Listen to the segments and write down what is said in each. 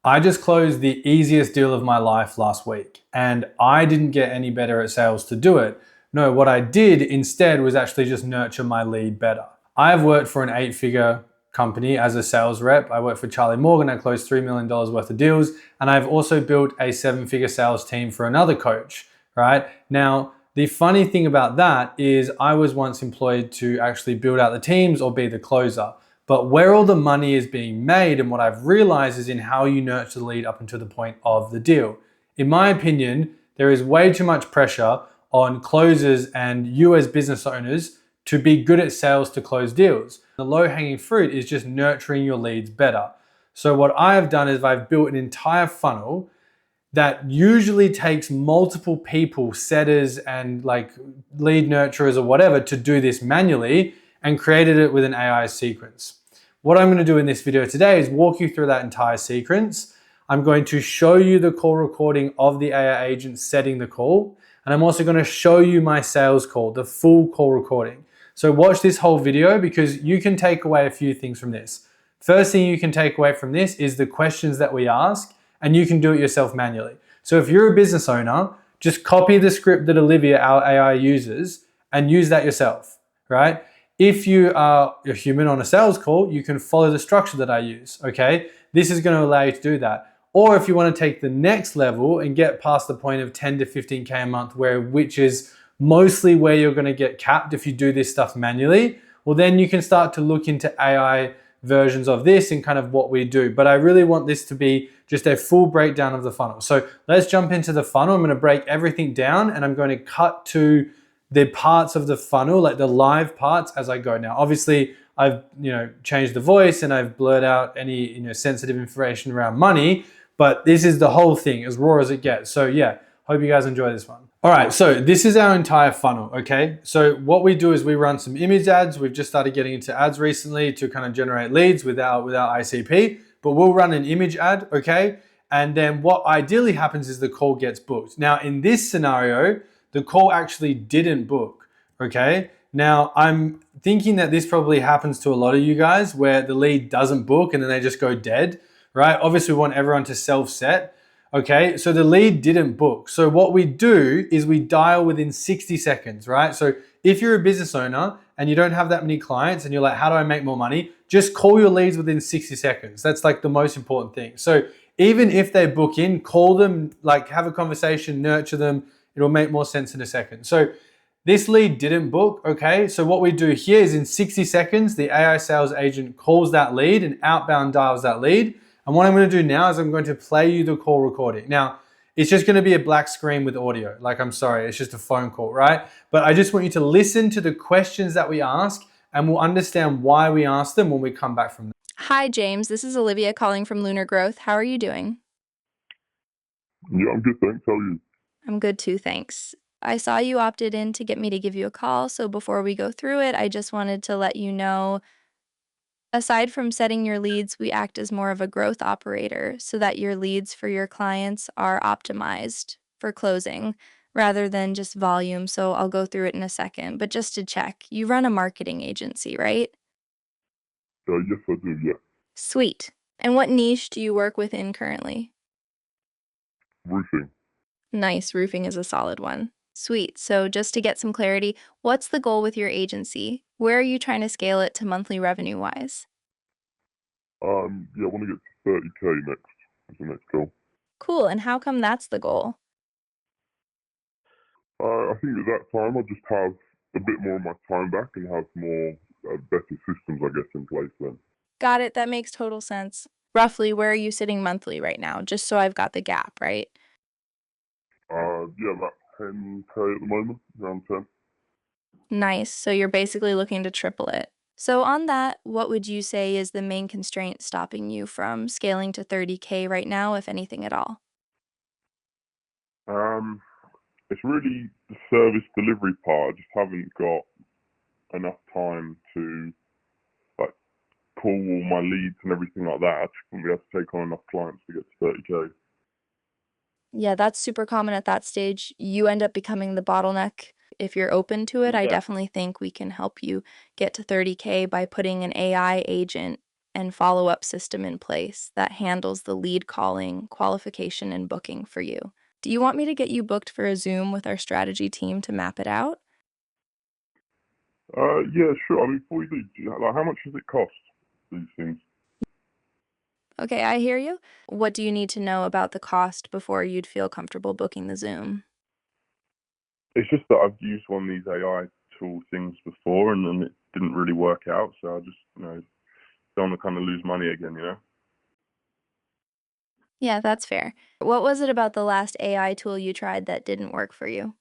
I just closed the easiest deal of my life last week, and I didn't get any better at sales to do it. No, what I did instead was actually just nurture my lead better. I have worked for an 8-figure company as a sales rep. I worked for Charlie Morgan. I closed $3 million worth of deals, and I've also built a 7-figure sales team for another coach, right? Now, the funny thing about that is I was once employed to actually build out the teams or be the closer. But where all the money is being made and what I've realized is in how you nurture the lead up until the point of the deal. In my opinion, there is way too much pressure on closers and you as business owners to be good at sales to close deals. The low-hanging fruit is just nurturing your leads better. So what I have done is I've built an entire funnel that usually takes multiple people, setters and like lead nurturers or whatever, to do this manually, and created it with an AI sequence. What I'm going to do in this video today is walk you through that entire sequence. I'm going to show you the call recording of the AI agent setting the call, and I'm also going to show you my sales call, the full call recording. So watch this whole video because you can take away a few things from this. First thing you can take away from this is the questions that we ask, and you can do it yourself manually. So if you're a business owner, just copy the script that Olivia, our AI, uses and use that yourself, right? If you are a human on a sales call, you can follow the structure that I use, okay? This is gonna allow you to do that. Or if you wanna take the next level and get past the point of 10 to 15K a month, which is mostly where you're gonna get capped if you do this stuff manually, well then you can start to look into AI versions of this and kind of what we do. But I really want this to be just a full breakdown of the funnel. So let's jump into the funnel. I'm gonna break everything down and I'm going to cut to the parts of the funnel, like the live parts, as I go. Now, obviously, I've changed the voice and I've blurred out any sensitive information around money, but this is the whole thing, as raw as it gets. So yeah, hope you guys enjoy this one. All right, so this is our entire funnel, okay? So what we do is we run some image ads. We've just started getting into ads recently to kind of generate leads without ICP, but we'll run an image ad, okay? And then what ideally happens is the call gets booked. Now, in this scenario, the call actually didn't book, okay? Now, I'm thinking that this probably happens to a lot of you guys where the lead doesn't book and then they just go dead, right? Obviously, we want everyone to self-set, okay? So the lead didn't book. So what we do is we dial within 60 seconds, right? So if you're a business owner and you don't have that many clients and you're like, how do I make more money? Just call your leads within 60 seconds. That's like the most important thing. So even if they book in, call them, like have a conversation, nurture them. It'll make more sense in a second. So this lead didn't book, okay? So what we do here is in 60 seconds, the AI sales agent calls that lead and outbound dials that lead. And what I'm gonna do now is I'm going to play you the call recording. Now, it's just gonna be a black screen with audio. Like, I'm sorry, it's just a phone call, right? But I just want you to listen to the questions that we ask and we'll understand why we ask them when we come back from them. Hi, James. This is Olivia calling from Lunar Growth. How are you doing? Yeah, I'm good, thanks. How are you? I'm good too, thanks. I saw you opted in to get me to give you a call, so before we go through it, I just wanted to let you know, aside from setting your leads, we act as more of a growth operator so that your leads for your clients are optimized for closing rather than just volume. So I'll go through it in a second, but just to check, you run a marketing agency, right? Yes, I do, yeah. Sweet. And what niche do you work within currently? Roofing. Nice, roofing is a solid one. Sweet. So just to get some clarity, what's the goal with your agency? Where are you trying to scale it to monthly revenue wise? Yeah, I want to get to 30K next, as the next goal. Cool. And how come that's the goal? I think at that time I'll just have a bit more of my time back and have more better systems, I guess, in place then. Got it. That makes total sense. Roughly, where are you sitting monthly right now? Just so I've got the gap, right? Yeah, about 10K at the moment, around 10. Nice. So you're basically looking to triple it. So on that, what would you say is the main constraint stopping you from scaling to 30K right now, if anything at all? It's really the service delivery part. I just haven't got enough time to like call all my leads and everything like that. I just wouldn't be able to take on enough clients to get to 30K. Yeah, that's super common at that stage. You end up becoming the bottleneck. If you're open to it, I Yeah. definitely think we can help you get to 30K by putting an AI agent and follow-up system in place that handles the lead calling, qualification, and booking for you. Do you want me to get you booked for a Zoom with our strategy team to map it out? Yeah, sure. I mean, before you do, like, how much does it cost, these things? Okay, I hear you. What do you need to know about the cost before you'd feel comfortable booking the Zoom? It's just that I've used one of these AI tool things before, and then it didn't really work out. So I just, don't want to kind of lose money again. Yeah, that's fair. What was it about the last AI tool you tried that didn't work for you?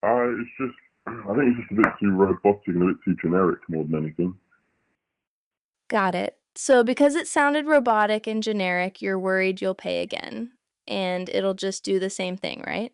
It's just, I think it's just a bit too robotic and a bit too generic more than anything. Got it. So because it sounded robotic and generic, you're worried you'll pay again, and it'll just do the same thing, right?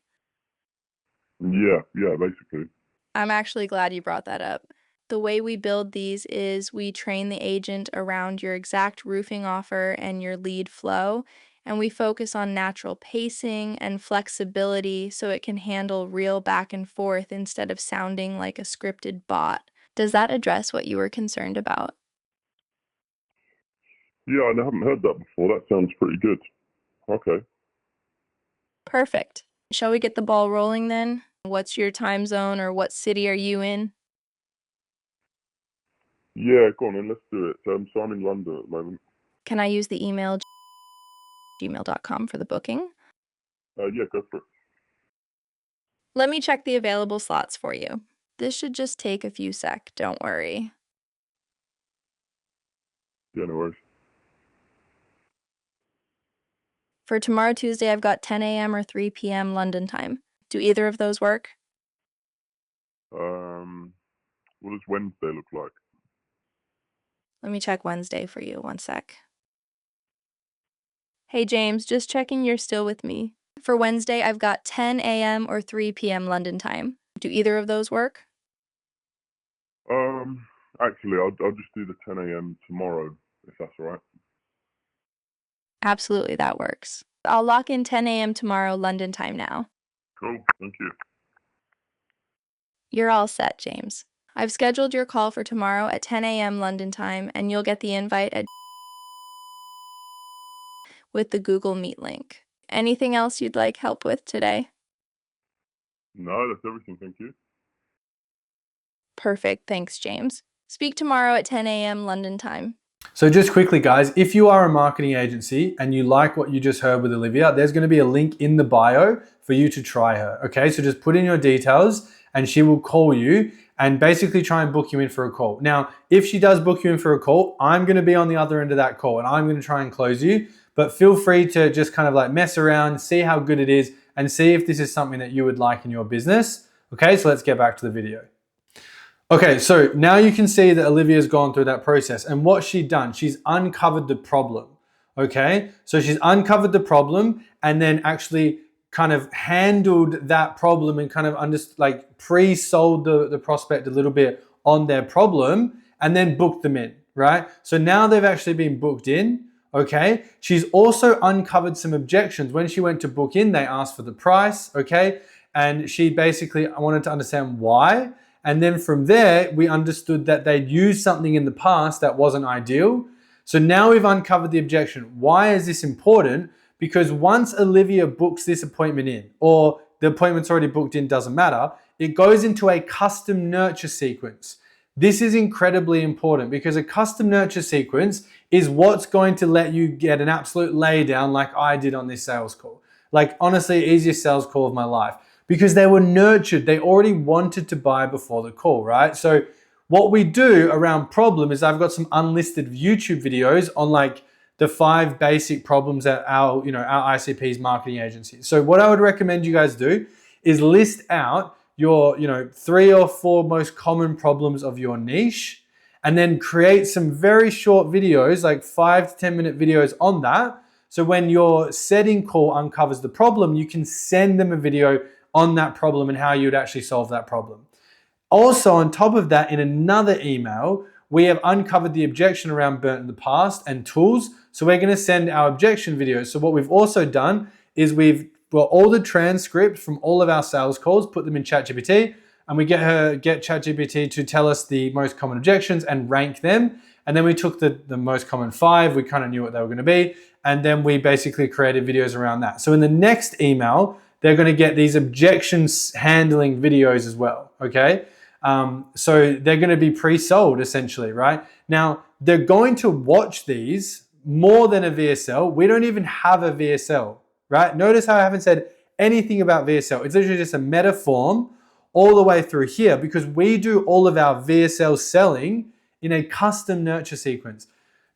Yeah, basically. I'm actually glad you brought that up. The way we build these is we train the agent around your exact roofing offer and your lead flow, and we focus on natural pacing and flexibility so it can handle real back and forth instead of sounding like a scripted bot. Does that address what you were concerned about? Yeah, I haven't heard that before. That sounds pretty good. Okay. Perfect. Shall we get the ball rolling then? What's your time zone or what city are you in? Yeah, go on then, let's do it. So I'm in London at the moment. Can I use the email gmail.com for the booking? Yeah, go for it. Let me check the available slots for you. This should just take a few sec, don't worry. Yeah, no worries. For tomorrow, Tuesday, I've got 10 a.m. or 3 p.m. London time. Do either of those work? What does Wednesday look like? Let me check Wednesday for you, one sec. Hey, James, just checking you're still with me. For Wednesday, I've got 10 a.m. or 3 p.m. London time. Do either of those work? Actually, I'll just do the 10 a.m. tomorrow, if that's all right. Absolutely, that works. I'll lock in 10 a.m. tomorrow, London time now. Cool, thank you. You're all set, James. I've scheduled your call for tomorrow at 10 a.m. London time, and you'll get the invite with the Google Meet link. Anything else you'd like help with today? No, that's everything, thank you. Perfect, thanks, James. Speak tomorrow at 10 a.m. London time. So just quickly, guys, if you are a marketing agency and you like what you just heard with Olivia, there's going to be a link in the bio for you to try her. Okay, so just put in your details and she will call you and basically try and book you in for a call. Now, if she does book you in for a call, I'm going to be on the other end of that call and I'm going to try and close you. But feel free to just kind of like mess around, see how good it is, and see if this is something that you would like in your business. Okay, so let's get back to the video. Okay, so now you can see that Olivia's gone through that process, and what she's done, she's uncovered the problem. Okay, so she's uncovered the problem and then actually kind of handled that problem and kind of pre-sold the prospect a little bit on their problem and then booked them in, right? So now they've actually been booked in. Okay, she's also uncovered some objections. When she went to book in, they asked for the price, okay? And she basically wanted to understand why. And then from there, we understood that they'd used something in the past that wasn't ideal. So now we've uncovered the objection. Why is this important? Because once Olivia books this appointment in, or the appointment's already booked in, doesn't matter, it goes into a custom nurture sequence. This is incredibly important because a custom nurture sequence is what's going to let you get an absolute laydown like I did on this sales call. Like honestly, easiest sales call of my life. Because they were nurtured. They already wanted to buy before the call, right? So what we do around problem is I've got some unlisted YouTube videos on like the 5 basic problems that our ICP's marketing agency. So what I would recommend you guys do is list out your 3 or 4 most common problems of your niche and then create some very short videos, like 5 to 10 minute videos on that. So when your setting call uncovers the problem, you can send them a video on that problem and how you would actually solve that problem. Also, on top of that, in another email, we have uncovered the objection around burnt in the past and tools. So we're going to send our objection videos. So what we've also done is we've got all the transcripts from all of our sales calls, put them in ChatGPT, and we get ChatGPT to tell us the most common objections and rank them. And then we took the most common 5. We kind of knew what they were going to be. And then we basically created videos around that. So in the next email, they're going to get these objections handling videos as well, okay? So they're going to be pre-sold essentially, right? Now, they're going to watch these more than a VSL. We don't even have a VSL, right? Notice how I haven't said anything about VSL. It's literally just a meta form all the way through here because we do all of our VSL selling in a custom nurture sequence.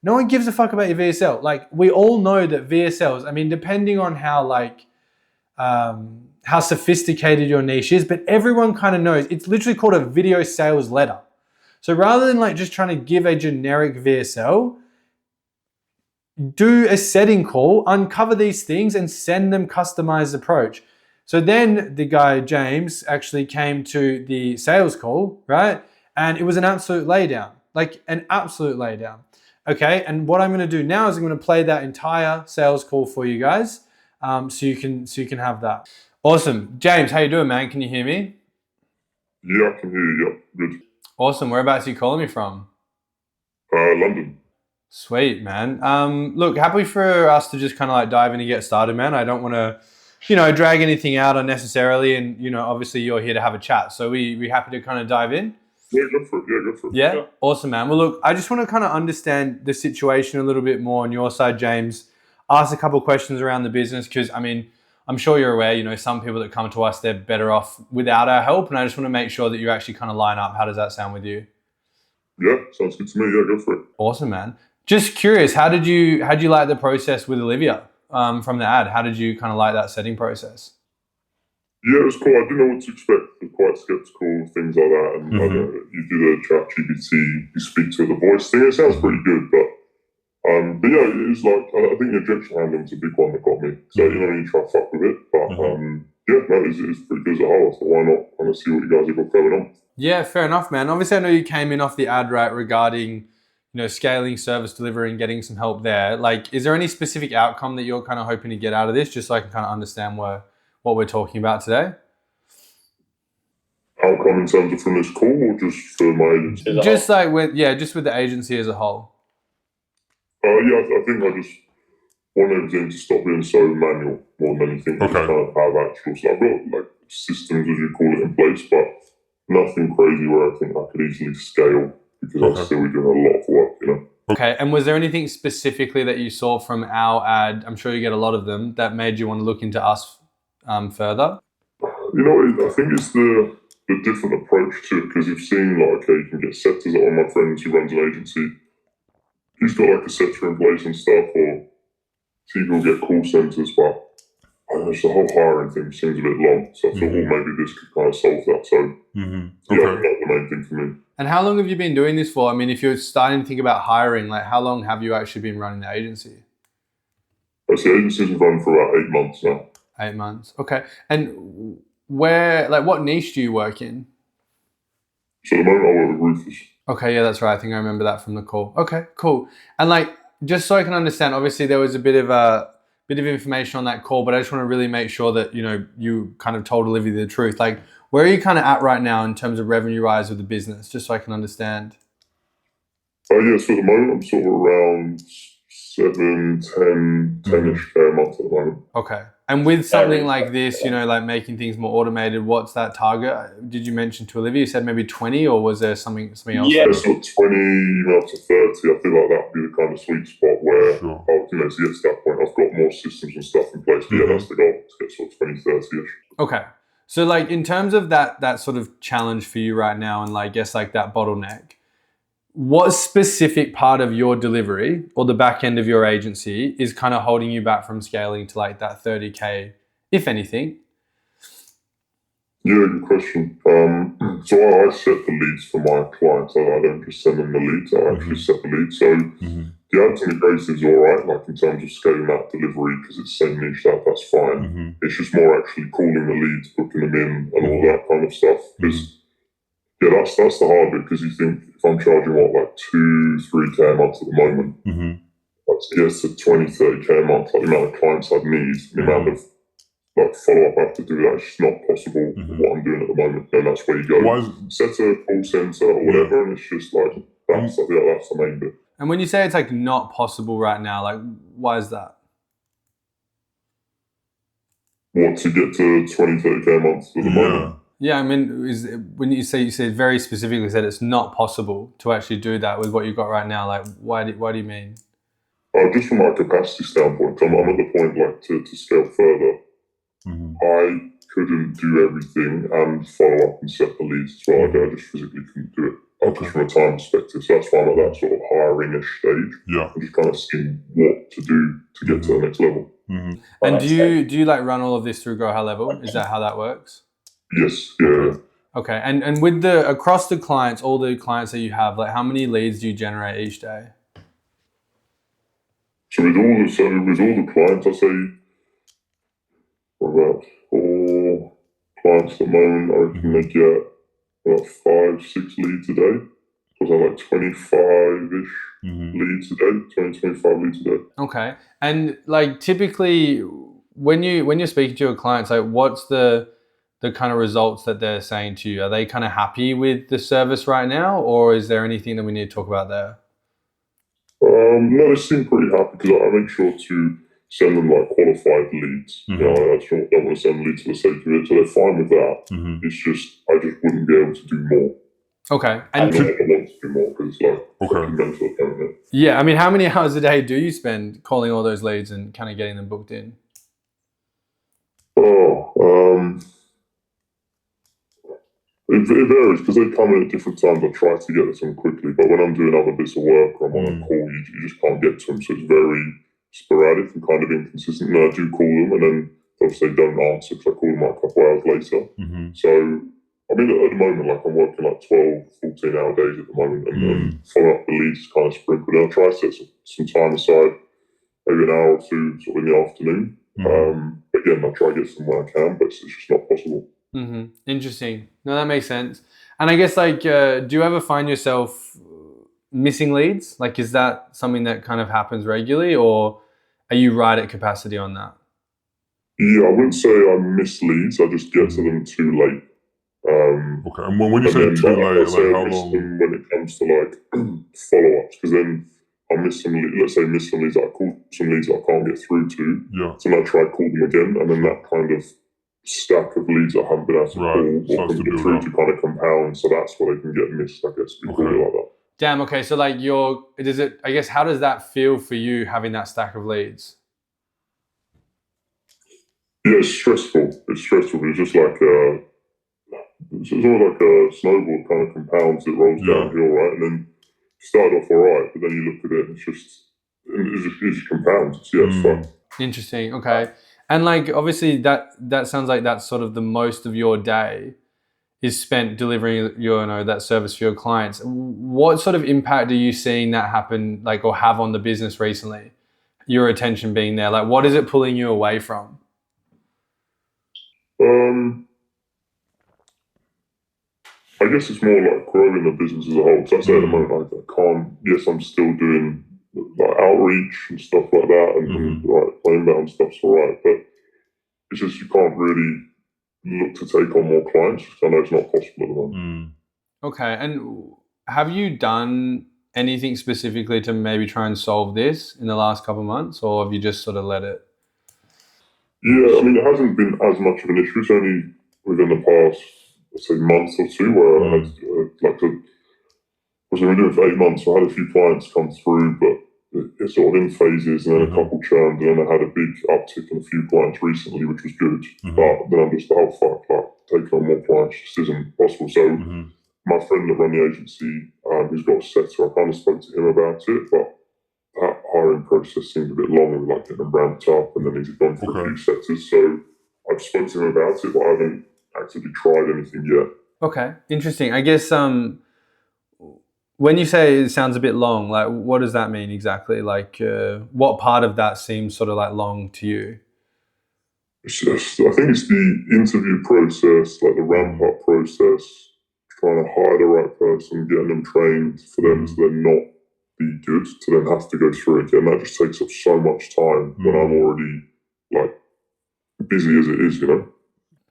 No one gives a fuck about your VSL. Like, we all know that VSLs, I mean, depending on how sophisticated your niche is, but everyone kind of knows it's literally called a video sales letter. So rather than like just trying to give a generic VSL, do a setting call, uncover these things and send them customized approach. So then the guy, James, actually came to the sales call, right? And it was an absolute laydown, like an absolute laydown. Okay, and what I'm going to do now is I'm going to play that entire sales call for you guys, so you can have that. Awesome, James, how you doing, man? Can you hear me? Yeah, I can hear you. Yeah, good. Awesome. Whereabouts are you calling me from? London. Sweet, man. Look, happy for us to just kind of like dive in and get started, man. I don't want to, drag anything out unnecessarily, and obviously you're here to have a chat, so we happy to kind of dive in. Yeah, go for it. Yeah, go for it. Yeah? Awesome, man. Well, look, I just want to kind of understand the situation a little bit more on your side, James. Ask a couple of questions around the business because, I mean, I'm sure you're aware, some people that come to us, they're better off without our help. And I just want to make sure that you actually kind of line up. How does that sound with you? Yeah, sounds good to me. Yeah, go for it. Awesome, man. Just curious, how'd you like the process with Olivia from the ad? How did you kind of like that setting process? Yeah, it was cool. I didn't know what to expect. I was quite skeptical, things like that. And you do the chat GPT, you speak to the voice thing. It sounds pretty good, but yeah, it was like, I think the objection handling was a big one that got me. So, you try to fuck with it. But yeah, no, it's pretty good as a whole. So why not kind of see what you guys have got going on? Yeah, fair enough, man. Obviously, I know you came in off the ad, right, regarding, scaling service delivery and getting some help there. Like, is there any specific outcome that you're kind of hoping to get out of this, just so I can kind of understand what we're talking about today? Outcome in terms of from this call or just for my agency? Just like just with the agency as a whole. Yeah, I think I just want everything to stop being so manual more than anything. Okay. Just kind of have actual stuff. I've got like systems, as you call it, in place, but nothing crazy where I think I could easily scale because I'm still doing a lot of work, Okay, and was there anything specifically that you saw from our ad, I'm sure you get a lot of them, that made you want to look into us further? I think it's the different approach to it because you've seen like, okay, you can get setters. Like one of my friends who runs an agency, he's got like a setter in place and stuff, or people get call centers, but the whole hiring thing seems a bit long. So I thought, well, maybe this could kind of solve that. So yeah, that's the main thing for me. And how long have you been doing this for? I mean, if you're starting to think about hiring, like how long have you actually been running the agency? The agency's been running for about 8 months now. 8 months, okay. And what niche do you work in? So at the moment I work with roofers. Okay, yeah, that's right. I think I remember that from the call. Okay, cool. And like, just so I can understand, obviously there was a bit of information on that call, but I just want to really make sure that, you kind of told Olivia the truth. Like, where are you kind of at right now in terms of revenue rise with the business, just so I can understand? Yeah, so at the moment I'm sort of around 7, 10-ish a month at the moment. Okay. And with something like this, like making things more automated, what's that target? Did you mention to Olivia? You said maybe 20, or was there something else? Yeah, so 20, even up to 30. I feel like that would be the kind of sweet spot where, to get to that point, I've got more systems and stuff in place. But yeah, that's the goal, to get sort of 20, 30-ish. Okay. So like in terms of that sort of challenge for you right now, and like, I guess like that bottleneck, what specific part of your delivery or the back end of your agency is kind of holding you back from scaling to like that 30K, if anything? Yeah, good question. So I set the leads for my clients. I don't just send them the leads, I actually set the leads. So the ads integration is all right, like in terms of scaling that delivery, because it's the same niche, that's fine. It's just more actually calling the leads, booking them in, and all that kind of stuff. Because that's the hard bit, because you think if I'm charging like 2-3K a month at the moment, that's to 20-30K a month, like the amount of clients I'd need, the amount of like follow-up I have to do, that's just not possible with what I'm doing at the moment. And that's where you go, set a call center or whatever, and it's just like, I think that's the main bit. And when you say it's like not possible right now, like why is that? What, to get to 20, 30K a month at the moment? Yeah, I mean, when you said very specifically said it's not possible to actually do that with what you've got right now. Like, why do you mean? Just from a capacity standpoint, I'm at the point like to scale further. I couldn't do everything and follow up and set the leads as well. I just physically couldn't do it. Just from a time perspective. So that's why I'm at that sort of hiring-ish stage. I'm just kind of seeing what to do to get to the next level. And do you like run all of this through Grow High Level? Is that how that works? Yes. Yeah. Okay. And with across the clients, all the clients that you have, like how many leads do you generate each day? So with all the clients, I say about 4 clients at the moment. I reckon they get about 5, 6 leads a day. So I like 25-ish leads a day, 20, 25 leads a day. Okay. And like typically when you're speaking to your clients, like what's the kind of results that they're saying to you? Are they kind of happy with the service right now, or is there anything that we need to talk about there? No, they seem pretty happy because I make sure to send them like qualified leads. I don't want to send leads for the sake of it, so they're fine with that. It's just I just wouldn't be able to do more. Okay. And I want to do more because it's like mental at the moment. Yeah, I mean, how many hours a day do you spend calling all those leads and kind of getting them booked in? It varies because they come in at different times. I try to get to them quickly, but when I'm doing other bits of work or I'm on a call, you just can't get to them. So it's very sporadic and kind of inconsistent. And I do call them, and then obviously they don't answer because I call them like a couple hours later. So I mean, at the moment, like I'm working like 12, 14-hour days at the moment, and following up the leads is kind of sprinkled. I'll try to set some time aside, maybe an hour or two, sort of in the afternoon. Again, I'll try to get some when I can, but it's just not possible. Interesting. No, that makes sense. And I guess like, do you ever find yourself missing leads? Like, is that something that kind of happens regularly, or are you right at capacity on that? Yeah, I wouldn't say I miss leads. I just get to them too late. And when you say too late, like how long? When it comes to like follow-ups, because then I miss some leads. Let's say miss some leads that I call some leads that I can't get through to. So then I try to call them again, and then that kind of stack of leads that I haven't been able to call or can get through to kind of compound. So that's where they can get missed, I guess. We call it like that. Damn. Okay. So like I guess how does that feel for you having that stack of leads? Yeah, it's stressful. It's just like it's all like a snowball kind of compounds. It rolls downhill, right? And then you start off all right, but then you look at it and it just compounds. It's fun. Interesting. Okay. And like obviously that sounds like that's sort of the most of your day is spent delivering that service for your clients. What sort of impact are you seeing that happen like or have on the business recently? Your attention being there, like what is it pulling you away from? I guess it's more like growing the business as a whole. So I say at the moment I can't. Yes, I'm still doing like outreach and stuff like that, and like inbound stuff's alright, but it's just you can't really look to take on more clients because I know it's not possible at the moment. Okay, and have you done anything specifically to maybe try and solve this in the last couple of months, or have you just sort of let it? Yeah, I mean it hasn't been as much of an issue. It's only within the past, let's say, month or two where I had we've been doing it for 8 months. So I had a few clients come through, but it's sort of in phases, and then a couple churned, and then I had a big uptick in a few clients recently, which was good. But then I'm just taking on more clients just isn't possible. So my friend that ran the agency, who's got a setter, I kind of spoke to him about it, but that hiring process seemed a bit long, like getting them ramped up, and then he's gone for a few setters. So I've spoken to him about it, but I haven't actively tried anything yet. Okay, interesting. I guess when you say it sounds a bit long, like what does that mean exactly? Like what part of that seems sort of like long to you? It's just, I think it's the interview process, like the ramp up process, trying to hire the right person, getting them trained for them to then not be good, to then have to go through it again. That just takes up so much time when I'm already like busy as it is,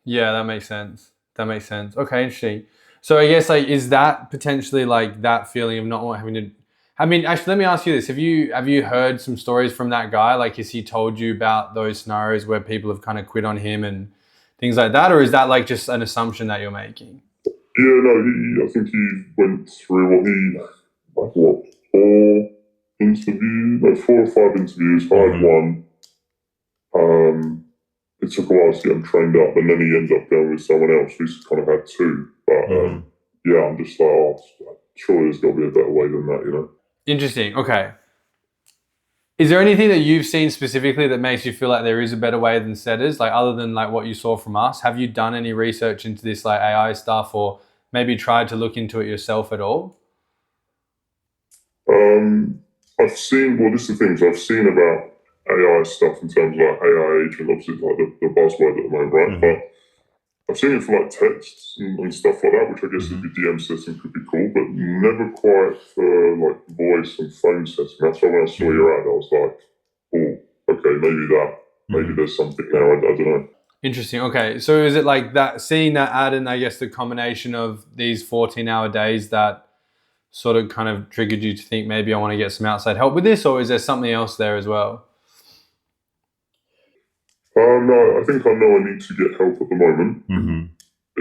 Yeah, that makes sense. Okay, interesting. So I guess like, is that potentially like that feeling of not having to? I mean, actually, let me ask you this: Have you heard some stories from that guy? Like, has he told you about those scenarios where people have kind of quit on him and things like that, or is that like just an assumption that you're making? Yeah, no, I think he went through like what, like 4 or 5 interviews, hired one. It took a while to get him trained up, and then he ended up going with someone else who's kind of had two. But yeah, I'm just like, oh, surely there's got to be a better way than that, you know? Interesting. Okay. Is there anything that you've seen specifically that makes you feel like there is a better way than setters? Like other than like what you saw from us, have you done any research into this like AI stuff, or maybe tried to look into it yourself at all? I've seen, well, this is the things I've seen about AI stuff in terms of like AI agent, obviously like the buzzword at the moment, right? But I've seen it for like texts and stuff like that, which I guess if your DM system could be cool, but never quite for like voice and phone setting. That's why when I saw your ad, I was like, oh, okay, maybe there's something there. I don't know. Interesting. Okay. So is it like that, seeing that ad and I guess the combination of these 14-hour days that sort of kind of triggered you to think maybe I want to get some outside help with this, or is there something else there as well? No, I think I know I need to get help at the moment in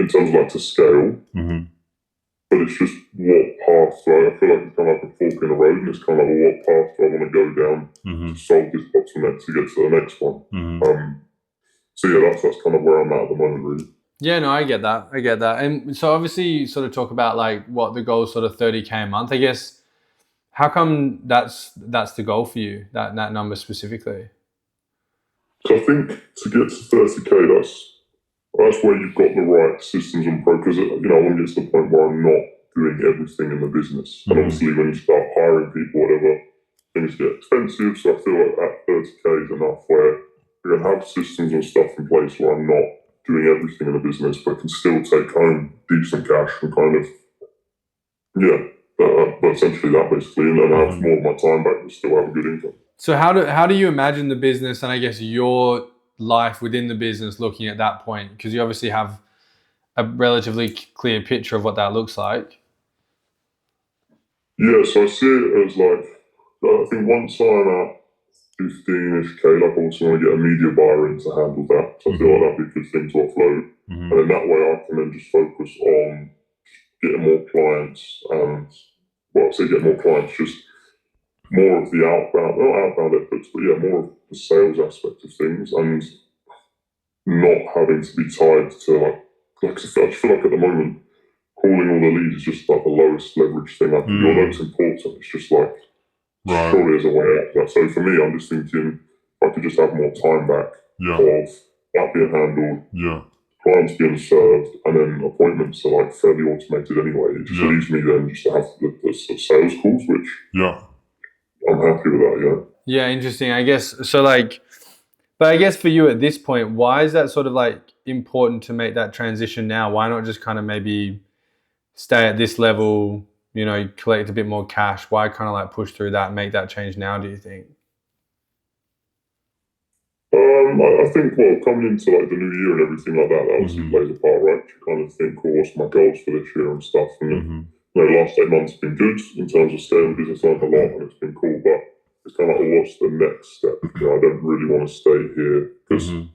terms of like to scale. But it's just what path. Like, I feel like it's kind of like a fork in the road, and it's kind of like, well, what path do I want to go down to solve this bottleneck to get to the next one? So yeah, that's kind of where I'm at the moment, really. Yeah, no, I get that. And so obviously you sort of talk about like what the goal is, sort of 30K a month. I guess, how come that's the goal for you, that number specifically? So I think to get to 30K, that's where you've got the right systems and because I want to get to the point where I'm not doing everything in the business. And obviously, when you start hiring people, whatever, things get expensive. So I feel like that 30K is enough where we're going to have systems and stuff in place where I'm not doing everything in the business, but can still take home decent cash and kind of, but essentially that basically, and then have more of my time back and still have a good income. So how do you imagine the business and I guess your life within the business looking at that point? Because you obviously have a relatively clear picture of what that looks like. Yeah, so I see it as like, I think once I'm at 15-ish K, like I also want to get a media buyer in to handle that. So I feel like that'd be a good thing to offload. And then that way I can then just focus on getting more clients and, well, I say get more clients, just more of the not outbound efforts, but yeah, more of the sales aspect of things and not having to be tied to like I just feel like at the moment, calling all the leads is just like the lowest leverage thing I can do. Although it's important, it's just like, surely there's a way out of that. So for me, I'm just thinking if I could just have more time back of that being handled, clients being served, and then appointments are like fairly automated anyway. It just leaves me then just to have the sales calls, which I'm happy with that, Yeah, interesting. I guess so. Like, but I guess for you at this point, why is that sort of like important to make that transition now? Why not just kind of maybe stay at this level, collect a bit more cash? Why kind of like push through that and make that change now, do you think? I think, well, coming into like the new year and everything like that obviously plays a part, right? You kind of think, well, what's my goals for this year and stuff. And the last 8 months have been good in terms of scaling the business up a lot, and it's been cool. But it's kind of like, well, what's the next step? I don't really want to stay here because, all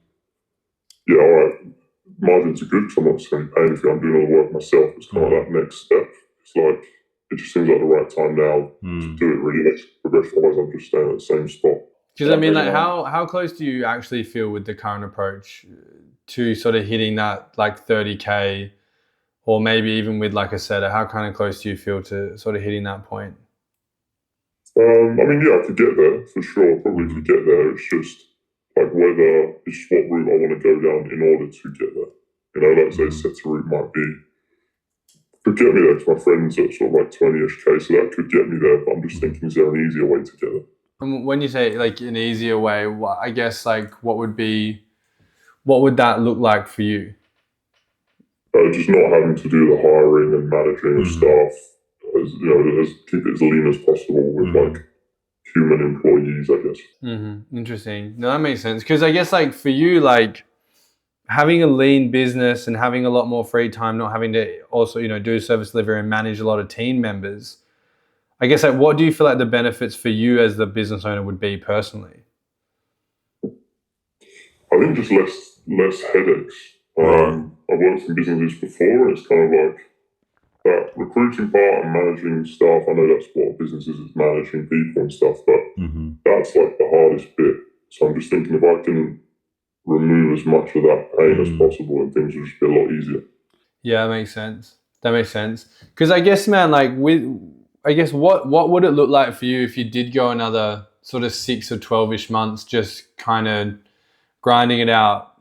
right, margins are good because I'm not necessarily paying if I'm doing all the work myself. It's kind of that next step. It's like, it just seems like the right time now to do it really. Let's progress, otherwise I'm just staying at the same spot. Because I mean, like, how close do you actually feel with the current approach to sort of hitting that like 30K, or maybe even with like a setter? How kind of close do you feel to sort of hitting that point? I mean, yeah, I could get there for sure. Probably could get there. It's just like whether it's what route I want to go down in order to get there. Let's say set route might be could get me there because my friends at sort of like 20-ish K, so that could get me there. But I'm just thinking, is there an easier way to get there? And when you say like an easier way, I guess like what would that look like for you? Just not having to do the hiring and managing of staff, keep it as lean as possible with like human employees, I guess. Interesting. No, that makes sense. Because I guess like for you, like having a lean business and having a lot more free time, not having to also, do service delivery and manage a lot of team members, I guess, like, what do you feel like the benefits for you as the business owner would be personally? I think just less headaches. I've worked in businesses before, and it's kind of like that recruiting part and managing staff. I know that's what businesses is, managing people and stuff, but that's like the hardest bit. So I'm just thinking if I can remove as much of that pain as possible, and things will just be a lot easier. Yeah, that makes sense. Because I guess, man, like what would it look like for you if you did go another sort of 6 or 12-ish months just kind of grinding it out,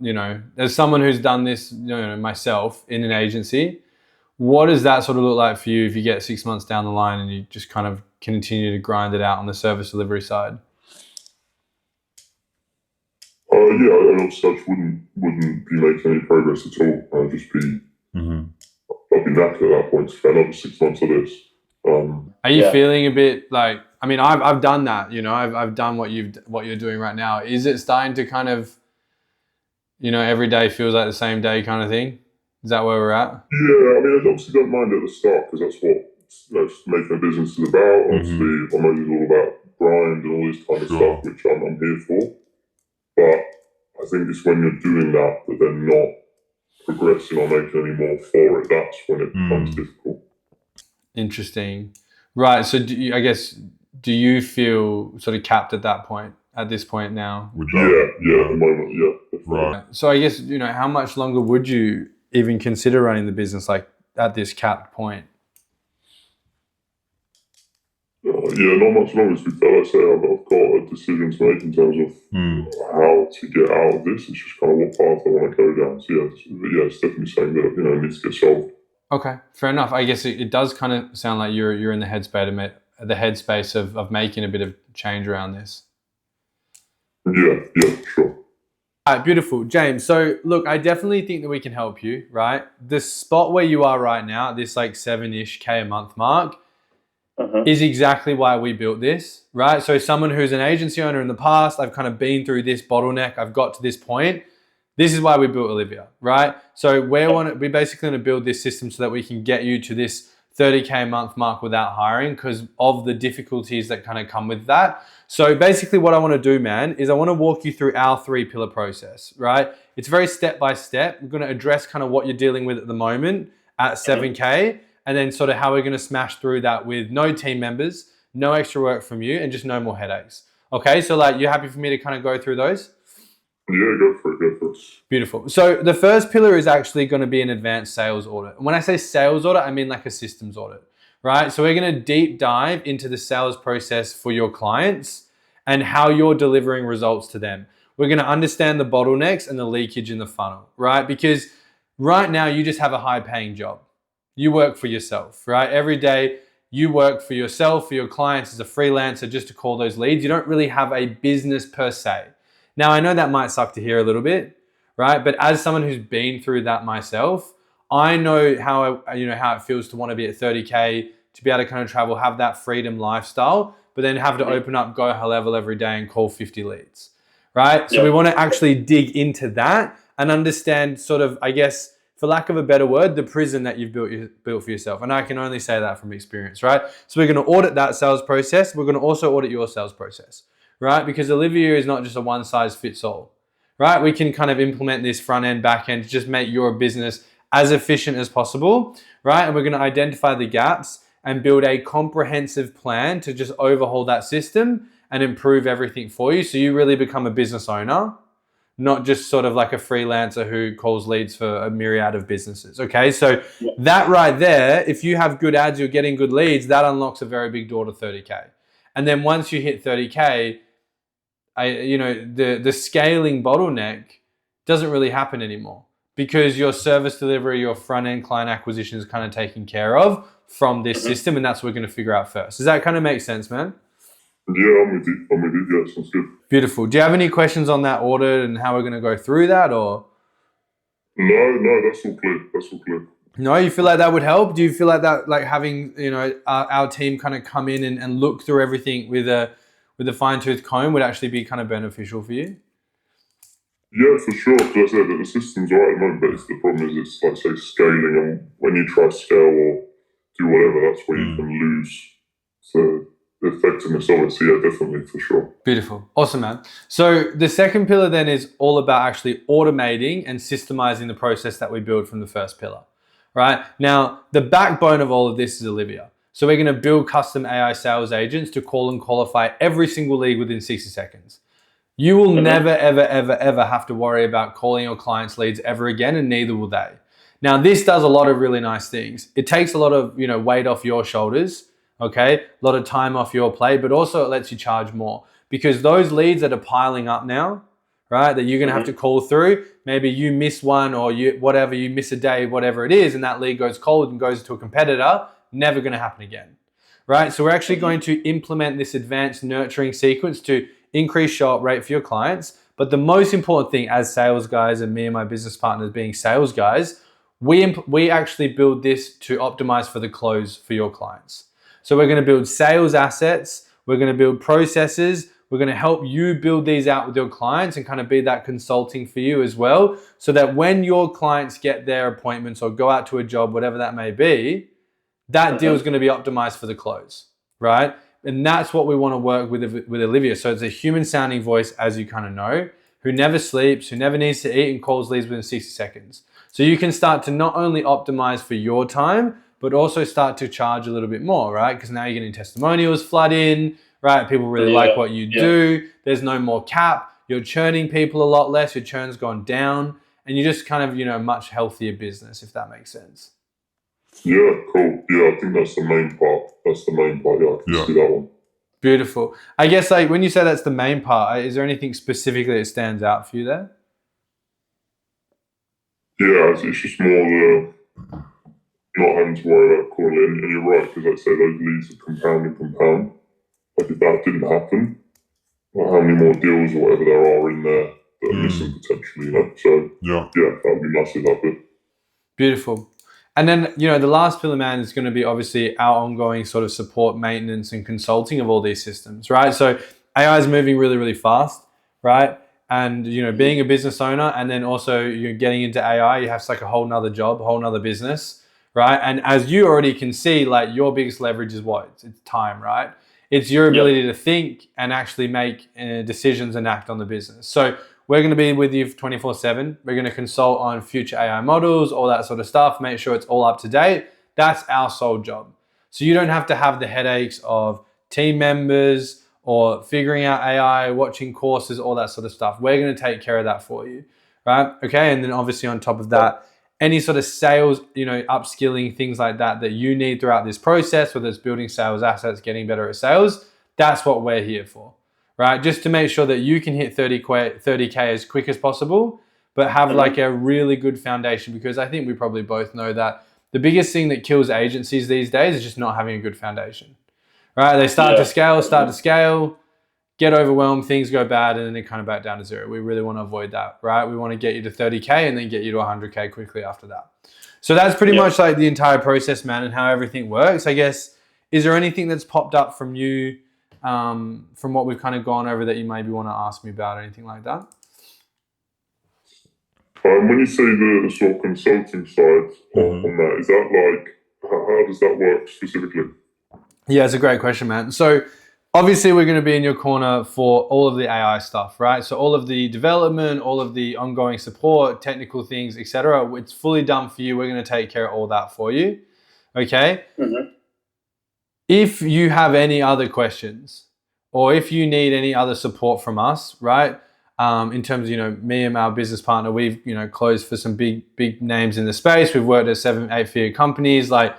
as someone who's done this, myself in an agency, what does that sort of look like for you if you get 6 months down the line and you just kind of continue to grind it out on the service delivery side? Yeah, I such wouldn't be making any progress at all. I'd just be, I'd be knackered at that point. Spend another 6 months of this. Are you feeling a bit like? I mean, I've done that. I've done what you're doing right now. Is it starting to kind of, every day feels like the same day kind of thing? Is that where we're at? Yeah, I mean, I obviously don't mind at the start because that's what making a business is about. Obviously, I'm only all about grind and all this kind of stuff, which I'm here for. But I think it's when you're doing that, but then not progressing or making any more for it, that's when it becomes difficult. Interesting. Right. So do you feel sort of capped at this point now? Yeah, at the moment, yeah. Right. So I guess, how much longer would you even consider running the business like at this capped point? Yeah, not much longer, to be fair. Like I say, I've got a decision to make in terms of how to get out of this. It's just kind of what path I want to go down. So it's definitely something that, it needs to get solved. Okay, fair enough. I guess it does kind of sound like you're in the headspace of making a bit of change around this. Yeah, sure. All right, beautiful. James, so look, I definitely think that we can help you, right? The spot where you are right now, this like 7-ish K a month mark, is exactly why we built this, right? So someone who's an agency owner in the past, I've kind of been through this bottleneck, I've got to this point. This is why we built Olivia, right? So we're basically going to build this system so that we can get you to this 30K a month mark without hiring because of the difficulties that kind of come with that. So basically what I want to do, man, is I want to walk you through our 3-pillar process, right? It's very step by step. We're going to address kind of what you're dealing with at the moment at 7K and then sort of how we're going to smash through that with no team members, no extra work from you, and just no more headaches. Okay, so like, you happy for me to kind of go through those? Yeah, go for it. Beautiful. So the first pillar is actually going to be an advanced sales audit. And when I say sales audit, I mean like a systems audit, right? So we're going to deep dive into the sales process for your clients and how you're delivering results to them. We're going to understand the bottlenecks and the leakage in the funnel, right? Because right now you just have a high paying job. You work for yourself, right? Every day you work for yourself, for your clients as a freelancer, just to call those leads. You don't really have a business per se. Now, I know that might suck to hear a little bit, right? But as someone who's been through that myself, I know how it feels to want to be at 30K, to be able to kind of travel, have that freedom lifestyle, but then have to open up Go High Level every day and call 50 leads, right? So we want to actually dig into that and understand sort of, I guess, for lack of a better word, the prison that you've built for yourself. And I can only say that from experience, right? So we're going to audit that sales process. We're going to also audit your sales process, right? Because Olivia is not just a one size fits all, right? We can kind of implement this front end, back end to just make your business as efficient as possible, right? And we're going to identify the gaps and build a comprehensive plan to just overhaul that system and improve everything for you. So you really become a business owner, not just sort of like a freelancer who calls leads for a myriad of businesses. Okay. So that right there, if you have good ads, you're getting good leads, that unlocks a very big door to 30K. And then once you hit 30K, the scaling bottleneck doesn't really happen anymore because your service delivery, your front end client acquisition is kind of taken care of from this system, and that's what we're going to figure out first. Does that kind of make sense, man? Yeah, I'm with you. Yeah, sounds good. Beautiful. Do you have any questions on that audit and how we're going to go through that, or? No, that's all clear. No, you feel like that would help? Do you feel like that, like having our team kind of come in and look through everything with a fine-tooth comb would actually be kind of beneficial for you? Yeah, for sure. Because I said that the system's alright at the moment, but the problem is it's like say scaling, and when you try to scale or do whatever, that's where you can lose the effectiveness of it. So yeah, definitely for sure. Beautiful. Awesome, man. So the second pillar then is all about actually automating and systemizing the process that we build from the first pillar, right? Now, the backbone of all of this is Olivia. So we're going to build custom AI sales agents to call and qualify every single lead within 60 seconds. You will never, ever, ever, ever have to worry about calling your clients' leads ever again, and neither will they. Now, this does a lot of really nice things. It takes a lot of, weight off your shoulders, okay? A lot of time off your plate, but also it lets you charge more because those leads that are piling up now, right, that you're going to have to call through, maybe you miss one or you miss a day, whatever it is, and that lead goes cold and goes to a competitor, never going to happen again, right? So we're actually going to implement this advanced nurturing sequence to increase show up rate for your clients. But the most important thing as sales guys, and me and my business partners being sales guys, we actually build this to optimize for the close for your clients. So we're going to build sales assets, we're going to build processes, we're going to help you build these out with your clients and kind of be that consulting for you as well, so that when your clients get their appointments or go out to a job, whatever that may be, that deal is going to be optimized for the close, right? And that's what we want to work with Olivia. So it's a human sounding voice, as you kind of know, who never sleeps, who never needs to eat, and calls leads within 60 seconds. So you can start to not only optimize for your time, but also start to charge a little bit more, right? Because now you're getting testimonials flood in, right? People really like what you do. There's no more cap. You're churning people a lot less. Your churn's gone down, and you're just kind of, a much healthier business, if that makes sense. Yeah, cool. Yeah, I think that's the main part. Yeah, I can see that one. Beautiful. I guess when you say that's the main part, is there anything specifically that stands out for you there? Yeah, it's just more the not having to worry about calling it. And you're right, because like I say, those leads are compound. Like if that didn't happen, how many more deals or whatever there are in there that are missing potentially, So yeah, that would be massive, that bit. Beautiful. And then, the last pillar, man, is going to be obviously our ongoing sort of support, maintenance, and consulting of all these systems, right? So AI is moving really, really fast, right? And, being a business owner and then also you're getting into AI, you have like a whole nother job, a whole nother business, right? And as you already can see, like your biggest leverage is what? It's time, right? It's your ability to think and actually make decisions and act on the business. So we're going to be with you 24/7. We're going to consult on future AI models, all that sort of stuff, make sure it's all up to date. That's our sole job. So you don't have to have the headaches of team members or figuring out AI, watching courses, all that sort of stuff. We're going to take care of that for you, right? Okay, and then obviously on top of that, any sort of sales, upskilling, things like that you need throughout this process, whether it's building sales assets, getting better at sales, that's what we're here for. Right? Just to make sure that you can hit 30K as quick as possible, but have like a really good foundation, because I think we probably both know that the biggest thing that kills agencies these days is just not having a good foundation, right? They start to scale, get overwhelmed, things go bad, and then they kind of back down to zero. We really want to avoid that, right? We want to get you to 30K and then get you to 100K quickly after that. So that's pretty much like the entire process, man, and how everything works. I guess, is there anything that's popped up from you from what we've kind of gone over that you maybe want to ask me about or anything like that? When you say the sort of consulting side on that, is that like, how does that work specifically? Yeah, it's a great question, man. So obviously we're going to be in your corner for all of the AI stuff, right? So all of the development, all of the ongoing support, technical things, etc. It's fully done for you. We're going to take care of all that for you. Okay? If you have any other questions or if you need any other support from us, right? In terms of, me and our business partner, we've, closed for some big names in the space. We've worked at 7-8 figure companies. Like,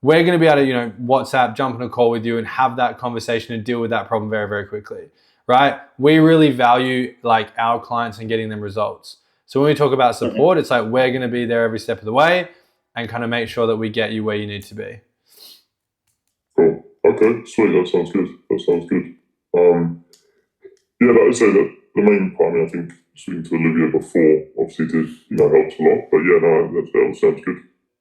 we're going to be able to, WhatsApp, jump on a call with you and have that conversation and deal with that problem very, very quickly, right? We really value like our clients and getting them results. So when we talk about support, it's like we're going to be there every step of the way and kind of make sure that we get you where you need to be. Cool. Okay, sweet. That sounds good. Yeah, like I say, that the main part, I think speaking to Olivia before obviously did, helped a lot. But yeah, no, that all sounds good.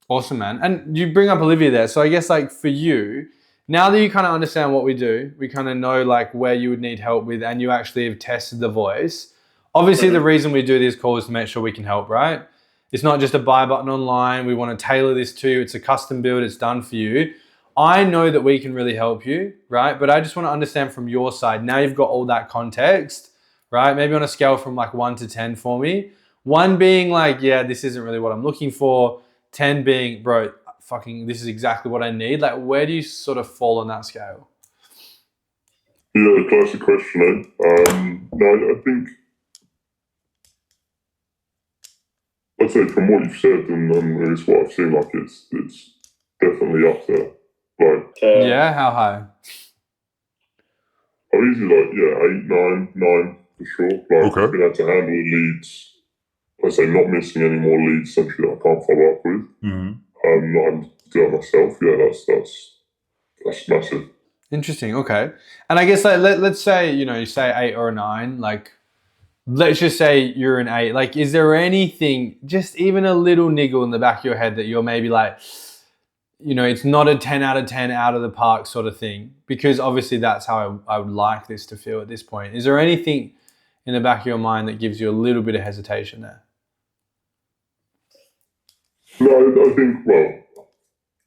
Awesome, man. And you bring up Olivia there. So I guess like for you, now that you kind of understand what we do, we kind of know like where you would need help with, and you actually have tested the voice. Obviously, the reason we do these calls is to make sure we can help, right? It's not just a buy button online. We want to tailor this to you. It's a custom build. It's done for you. I know that we can really help you, right? But I just want to understand from your side. Now you've got all that context, right? Maybe on a scale from like 1 to 10 for me. 1 being like, yeah, this isn't really what I'm looking for. 10 being, bro, fucking, this is exactly what I need. Like, where do you sort of fall on that scale? Yeah, classic question, no, I think, I'd say from what you've said and it's what I've seen, like it's definitely up there. Like, Yeah, how high? I'm easily like, yeah, 8, 9 for sure. Like, Okay. I've been able to handle the leads. I say not missing any more leads essentially that I can't follow up with. Not having to do it myself. Yeah, that's massive. Interesting. Okay. And I guess like let's say, you say 8 or a 9, like let's just say you're an 8. Like, is there anything, just even a little niggle in the back of your head that you're maybe like, it's not a 10 out of 10 out of the park sort of thing? Because obviously that's how I would like this to feel at this point. Is there anything in the back of your mind that gives you a little bit of hesitation there? No, I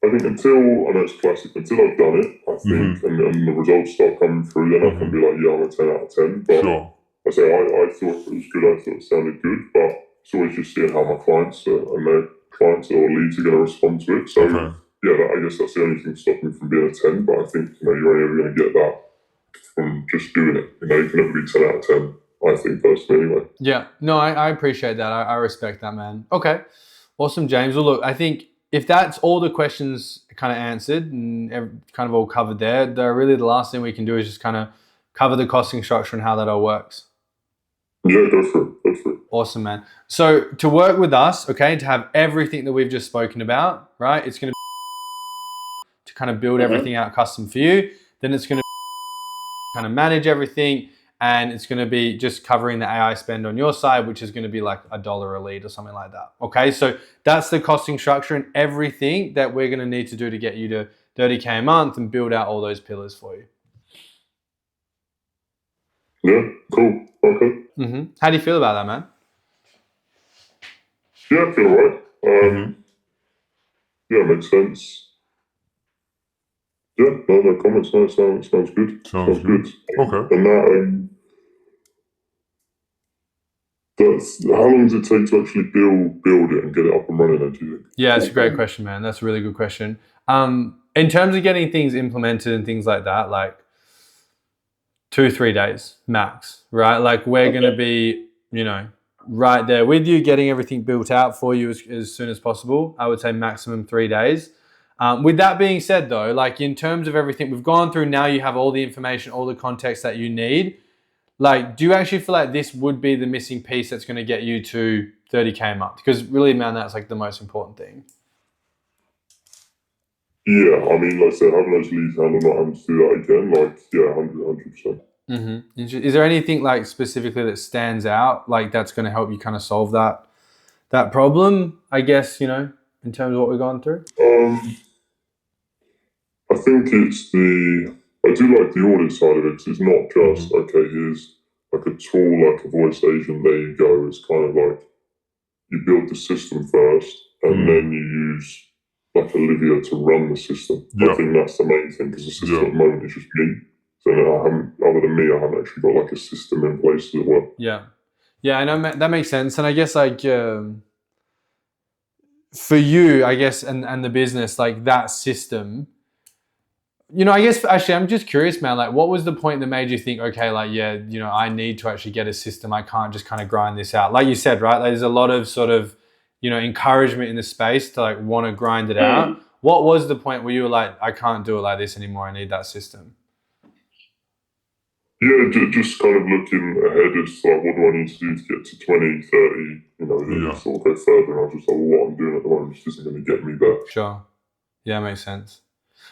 think until, I know it's classic, until I've done it, I think, and the results start coming through, then I can be like, yeah, I'm a 10 out of 10. But Sure. I say I thought it was good, I thought it sounded good, but it's always just seeing how my clients and their clients or leads are going to respond to it. So, yeah, I guess that's the only thing stopping me from being a 10, but I think, you're only ever going to get that from just doing it. You can never be 10 out of 10, I think, personally, anyway. Yeah, no, I appreciate that. I respect that, man. Okay, awesome, James. Well, look, I think if that's all the questions kind of answered and kind of all covered there, really the last thing we can do is just kind of cover the costing structure and how that all works. Yeah, go for it. Awesome, man. So to work with us, okay, to have everything that we've just spoken about, right, it's going to kind of build everything out custom for you. Then it's going to kind of manage everything. And it's going to be just covering the AI spend on your side, which is going to be like $1 a lead or something like that. Okay, so that's the costing structure and everything that we're going to need to do to get you to 30K a month and build out all those pillars for you. Yeah, cool. Okay. How do you feel about that, man? Yeah, I feel right. Yeah, makes sense. Yeah, no comments. No, sounds good. Sounds good. Okay. And that's how long does it take to actually build it and get it up and running? Do you think? Yeah, it's a great question, man. That's a really good question. In terms of getting things implemented and things like that, like 2-3 days max, right? Like we're going to be, right there with you, getting everything built out for you as soon as possible. I would say maximum 3 days. With that being said though, like in terms of everything we've gone through, now you have all the information, all the context that you need. Like, do you actually feel like this would be the missing piece that's going to get you to 30K a month? Because really, man, that's like the most important thing. Yeah, I mean, like I said, having those leads handled, not having to do that again, like, yeah, 100%. Is there anything like specifically that stands out, like that's going to help you kind of solve that problem, I guess, in terms of what we've gone through? I think I do like the audit side of it, because it's not just, okay, here's like a tool, like a voice agent, there you go. It's kind of like, you build the system first, and then you use like Olivia to run the system. Yeah. I think that's the main thing, because the system at the moment is just me. So other than me, I haven't actually got like a system in place as well. Yeah. Yeah, I know that makes sense. And I guess like for you, I guess, and the business, like that system, I guess actually I'm just curious, man, like what was the point that made you think, okay, like, yeah, I need to actually get a system. I can't just kind of grind this out. Like you said, right? Like, there's a lot of sort of, encouragement in the space to like want to grind it out. What was the point where you were like, I can't do it like this anymore. I need that system. Yeah, just kind of looking ahead as to like, what do I need to do to get to 20, 30, sort of go further. And I was just like, well, what I'm doing at the moment just isn't going to get me there. Sure. Yeah, makes sense.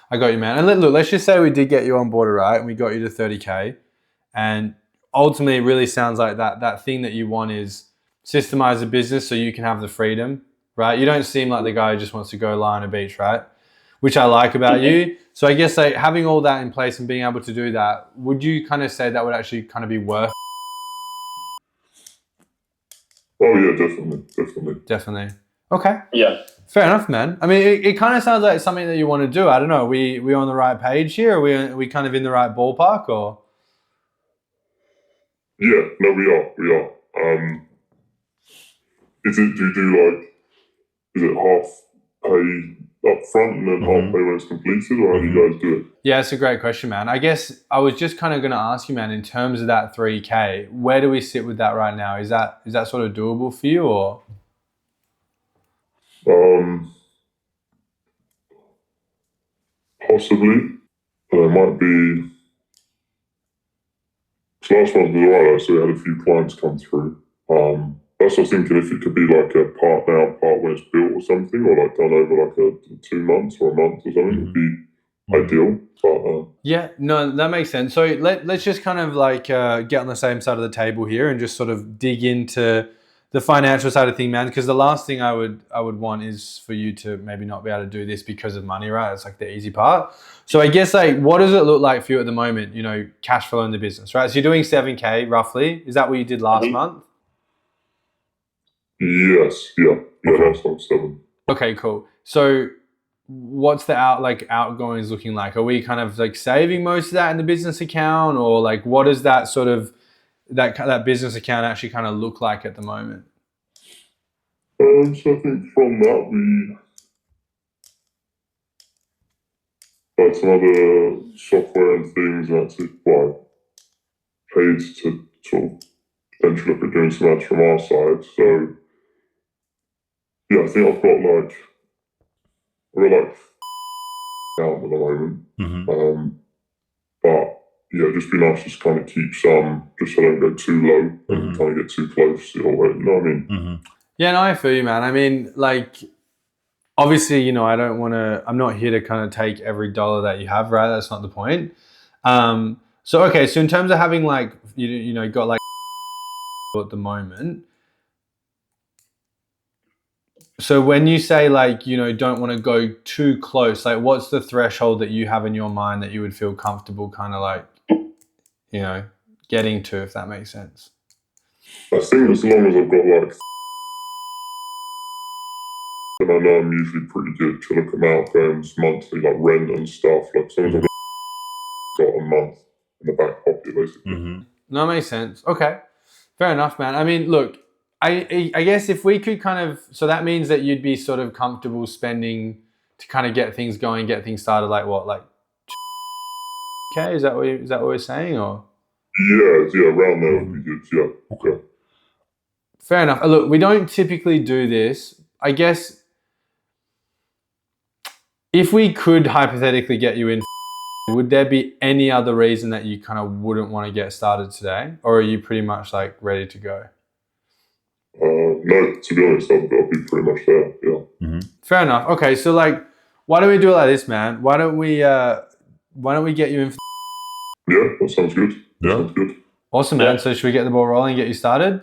I got you, man. And look, let's just say we did get you on board, right? And we got you to 30K. And ultimately, it really sounds like that thing that you want is systemize the business so you can have the freedom, right? You don't seem like the guy who just wants to go lie on a beach, right? Which I like about you. So I guess like having all that in place and being able to do that, would you kind of say that would actually kind of be worth? Oh yeah, definitely. Definitely. Okay. Yeah. Fair enough, man. I mean, it kind of sounds like something that you want to do. I don't know. We on the right page here? Are we kind of in the right ballpark, or? Yeah, no, we are. Is it, do you do like, is it half pay up front and then half pay when it's completed, or how do you guys do it? Yeah, it's a great question, man. I guess I was just kind of going to ask you, man, in terms of that 3K, where do we sit with that right now? Is that sort of doable for you, or? Possibly. It might be. So last month was alright, so we had a few clients come through. That's what I was thinking, if it could be like a part now, part when it's built or something, or like done over like a 2 months or a month or something, would be ideal. But yeah, no, that makes sense. So let's just kind of like get on the same side of the table here and just sort of dig into the financial side of things, man. Because the last thing I would want is for you to maybe not be able to do this because of money, right? It's like the easy part. So I guess like, what does it look like for you at the moment? You know, cash flow in the business, right? So you're doing 7K roughly. Is that what you did last month? yes, yeah, last month 7. Okay, cool. So what's the outgoings looking like? Are we kind of like saving most of that in the business account, or like what does that sort of that business account actually kind of look like at the moment? So I think from that we like some other software and things that's paid to sort of potentially look at doing some ads from our side. So yeah, I think I've got like out at the moment. But yeah, it'd just be nice to just kind of keep some, just so I don't go too low and kind of get too close, or you know what I mean? Yeah, no, I feel you, man. I mean, like, obviously, you know, I'm not here to kind of take every dollar that you have, right? That's not the point. So, okay, so in terms of having like, you know, got like at the moment, so when you say like, you know, don't want to go too close, like what's the threshold that you have in your mind that you would feel comfortable kind of like, you know, getting to, if that makes sense? I think as long as I've got like, then I know I'm usually pretty good to look at outgoings monthly, like rent and stuff. Like as long as I've got a month in the back pocket, basically. No, that makes sense. Okay, fair enough, man. I mean, look, I guess if we could kind of, so that means that you'd be sort of comfortable spending to kind of get things going, get things started, like what, like, okay, is that what we're saying, or? Yeah, around there would be good. Yeah, okay. Fair enough. Look, we don't typically do this. I guess if we could hypothetically get you in, would there be any other reason that you kind of wouldn't want to get started today, or are you pretty much like ready to go? No, to be honest, I'll be pretty much there. Yeah. Fair enough. Okay, so like, why don't we do it like this, man? Why don't we get you in? Yeah, that sounds good. Sounds good. Awesome, man. So should we get the ball rolling and get you started?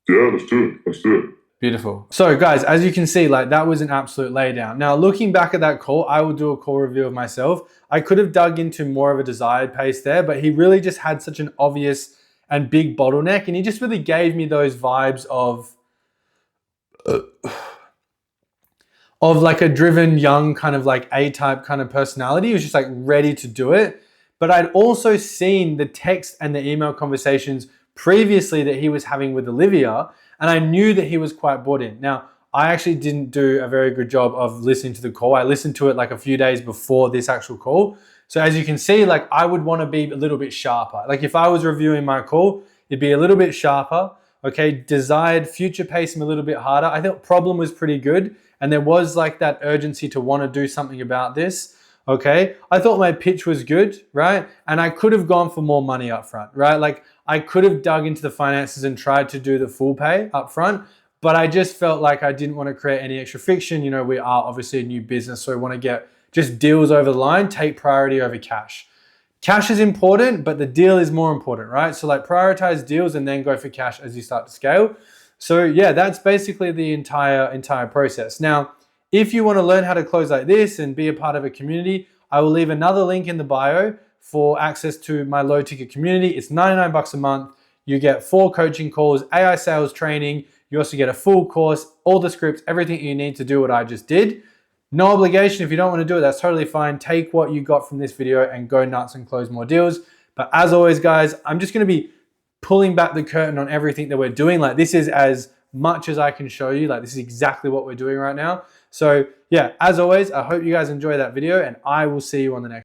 Yeah, let's do it. Beautiful. So guys, as you can see, like that was an absolute laydown. Now looking back at that call, I will do a call review of myself. I could have dug into more of a desired pace there, but he really just had such an obvious and big bottleneck, and he just really gave me those vibes of like a driven young kind of like A-type kind of personality. He was just like ready to do it. But I'd also seen the text and the email conversations previously that he was having with Olivia, and I knew that he was quite bought in. Now, I actually didn't do a very good job of listening to the call. I listened to it like a few days before this actual call. So as you can see, like I would want to be a little bit sharper. Like if I was reviewing my call, it'd be a little bit sharper. Okay, desired future pace him a little bit harder. I thought problem was pretty good, and there was like that urgency to want to do something about this. Okay, I thought my pitch was good, right? And I could have gone for more money up front, right? Like I could have dug into the finances and tried to do the full pay up front, but I just felt like I didn't want to create any extra friction. You know, we are obviously a new business, so we want to get just deals over the line, take priority over cash. Cash is important, but the deal is more important, right? So like prioritize deals and then go for cash as you start to scale. So yeah, that's basically the entire process. Now, if you want to learn how to close like this and be a part of a community, I will leave another link in the bio for access to my low ticket community. It's $99 a month. You get 4 coaching calls, AI sales training. You also get a full course, all the scripts, everything you need to do what I just did. No obligation. If you don't want to do it, that's totally fine. Take what you got from this video and go nuts and close more deals. But as always, guys, I'm just going to be pulling back the curtain on everything that we're doing. Like, this is as much as I can show you. Like, this is exactly what we're doing right now. So yeah, as always, I hope you guys enjoy that video, and I will see you on the next